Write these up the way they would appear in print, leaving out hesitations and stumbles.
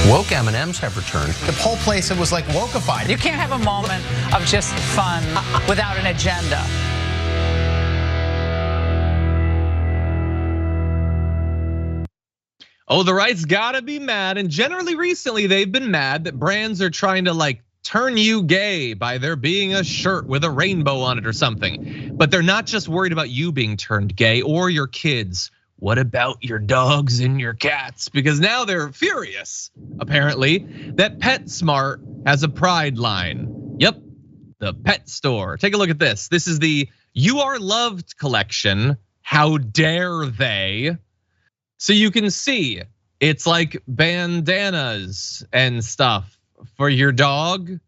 Woke M&Ms have returned. The whole place, it was like wokeified. You can't have a moment of just fun without an agenda. Oh, the right's gotta be mad. And generally recently, they've been mad that brands are trying to like turn you gay by there being a shirt with a rainbow on it or something. But they're not just worried about you being turned gay or your kids. What about your dogs and your cats? Because now they're furious, apparently, that PetSmart has a pride line. Yep, the pet store. Take a look at this. This is the You Are Loved collection. How dare they? So you can see it's like bandanas and stuff for your dog.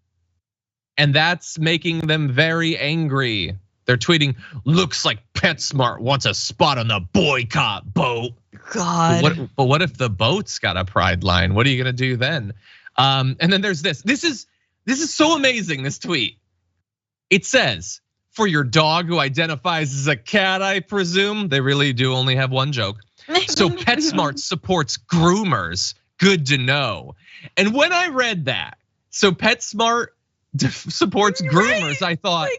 And that's making them very angry. They're tweeting, looks like PetSmart wants a spot on the boycott boat. God. But what if the boat's got a pride line? What are you gonna do then? And then there's this. This is so amazing, this tweet. It says, for your dog who identifies as a cat, I presume. They really do only have one joke. So PetSmart supports groomers. Good to know. And when I read that, so PetSmart supports groomers, I thought,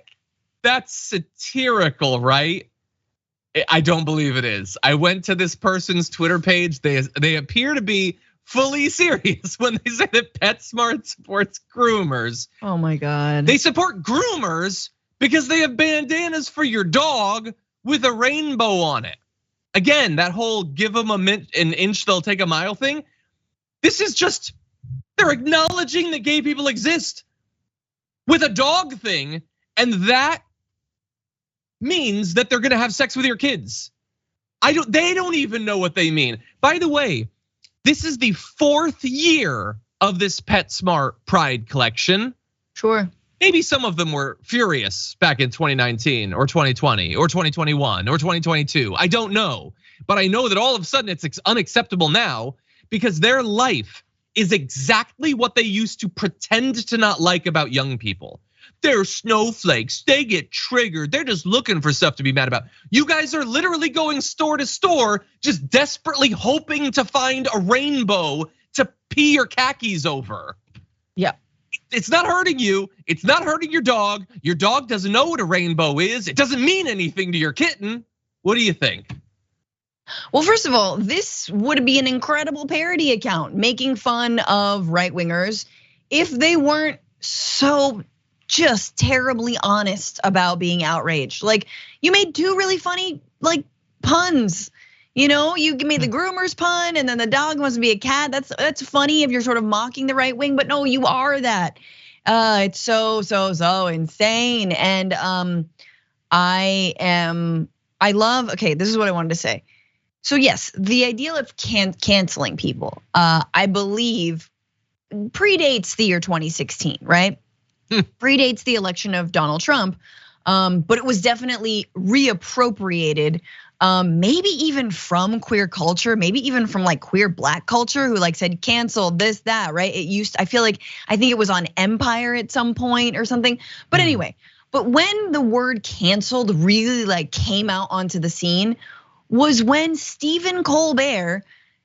that's satirical, right? I don't believe it is. I went to this person's Twitter page. They appear to be fully serious when they say that PetSmart supports groomers. Oh my God. They support groomers because they have bandanas for your dog with a rainbow on it. Again, that whole give them an inch, they'll take a mile thing. This is just, they're acknowledging that gay people exist with a dog thing, and that means that they're gonna have sex with your kids. They don't even know what they mean. By the way, this is the 4th year of this PetSmart Pride collection. Sure. Maybe some of them were furious back in 2019 or 2020 or 2021 or 2022. I don't know, but I know that all of a sudden it's unacceptable now because their life is exactly what they used to pretend to not like about young people. They're snowflakes, they get triggered, they're just looking for stuff to be mad about. You guys are literally going store to store, just desperately hoping to find a rainbow to pee your khakis over. Yeah. It's not hurting you, it's not hurting your dog. Your dog doesn't know what a rainbow is. It doesn't mean anything to your kitten. What do you think? Well, first of all, this would be an incredible parody account making fun of right-wingers if they weren't so just terribly honest about being outraged. Like, you made 2 really funny like puns. You know, you made the groomers pun and then the dog must be a cat. That's funny if you're sort of mocking the right wing, but no, you are that. It's so insane. And okay, this is what I wanted to say. So yes, the idea of canceling people, I believe predates the year 2016, right? Predates the election of Donald Trump, but it was definitely reappropriated. Maybe even from queer culture, maybe even from like queer Black culture, who like said cancel this, that, right? I think it was on Empire at some point or something. But anyway, but when the word canceled really like came out onto the scene was when Stephen Colbert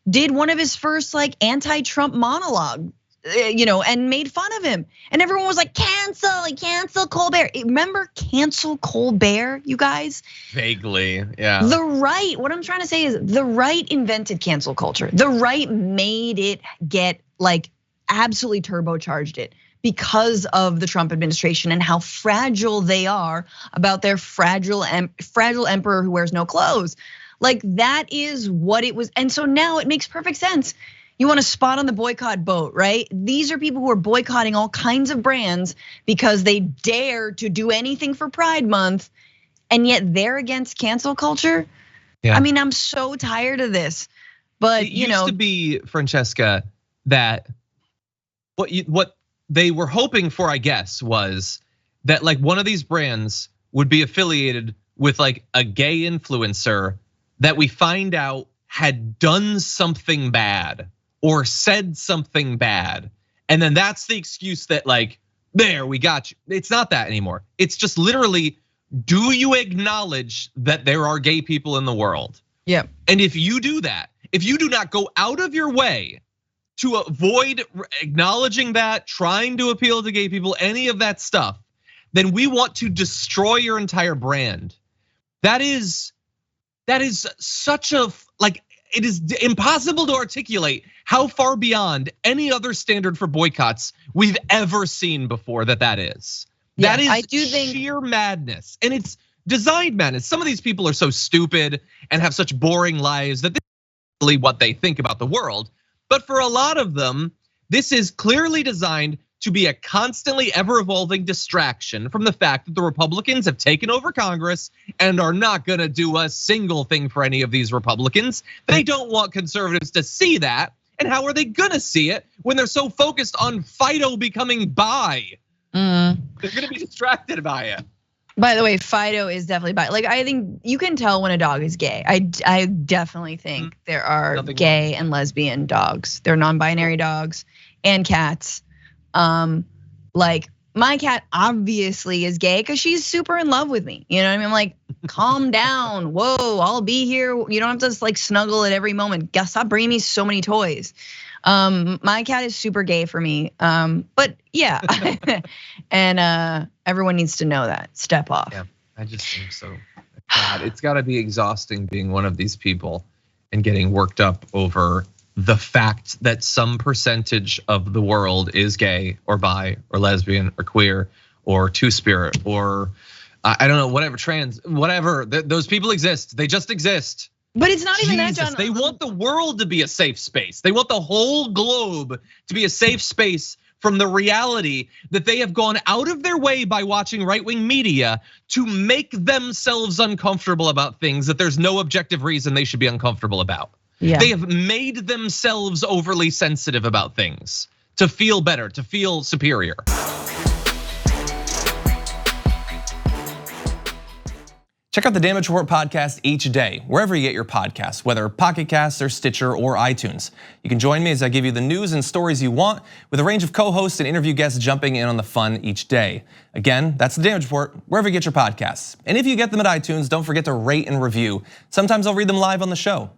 did one of his first like anti-Trump monologue, and made fun of him. And everyone was like, cancel Colbert. Remember cancel Colbert, you guys? Vaguely, yeah. The right, what I'm trying to say is the right invented cancel culture. The right made it get like absolutely turbocharged it because of the Trump administration and how fragile they are about their fragile emperor who wears no clothes. Like that is what it was. And so now it makes perfect sense. You want a spot on the boycott boat, right? These are people who are boycotting all kinds of brands because they dare to do anything for Pride Month, and yet they're against cancel culture. Yeah. I mean, I'm so tired of this. But it used to be, Francesca, that what they were hoping for, I guess, was that like one of these brands would be affiliated with like a gay influencer that we find out had done something bad or said something bad. And then that's the excuse that like, there, we got you. It's not that anymore. It's just literally, do you acknowledge that there are gay people in the world? Yeah. And if you do that, if you do not go out of your way to avoid acknowledging that, trying to appeal to gay people, any of that stuff, then we want to destroy your entire brand. That is such a, like, it is impossible to articulate how far beyond any other standard for boycotts we've ever seen before that is. Yeah, that is I do think sheer madness, and it's designed madness. Some of these people are so stupid and have such boring lives that this is really what they think about the world. But for a lot of them, this is clearly designed to be a constantly ever-evolving distraction from the fact that the Republicans have taken over Congress and are not gonna do a single thing for any of these Republicans. They don't want conservatives to see that. And how are they gonna see it when they're so focused on Fido becoming bi? They're gonna be distracted by it. By the way, Fido is definitely bi. Like, I think you can tell when a dog is gay. I definitely think there are gay and lesbian dogs. They're non-binary dogs and cats. Like, my cat obviously is gay because she's super in love with me. You know what I mean? I'm like, calm down. Whoa, I'll be here. You don't have to just like snuggle at every moment. Stop bringing me so many toys. My cat is super gay for me. But yeah, and everyone needs to know that. Step off. Yeah, I just think so. God, it's got to be exhausting being one of these people and getting worked up over the fact that some percentage of the world is gay or bi or lesbian or queer or two-spirit or I don't know, whatever, trans, whatever. Those people exist. They just exist. But it's not even that, John. They want the world to be a safe space. They want the whole globe to be a safe space from the reality that they have gone out of their way by watching right-wing media to make themselves uncomfortable about things that there's no objective reason they should be uncomfortable about. Yeah. They have made themselves overly sensitive about things to feel better, to feel superior. Check out the Damage Report podcast each day, wherever you get your podcasts, whether Pocket Casts or Stitcher or iTunes. You can join me as I give you the news and stories you want, with a range of co-hosts and interview guests jumping in on the fun each day. Again, that's the Damage Report, wherever you get your podcasts. And if you get them at iTunes, don't forget to rate and review. Sometimes I'll read them live on the show.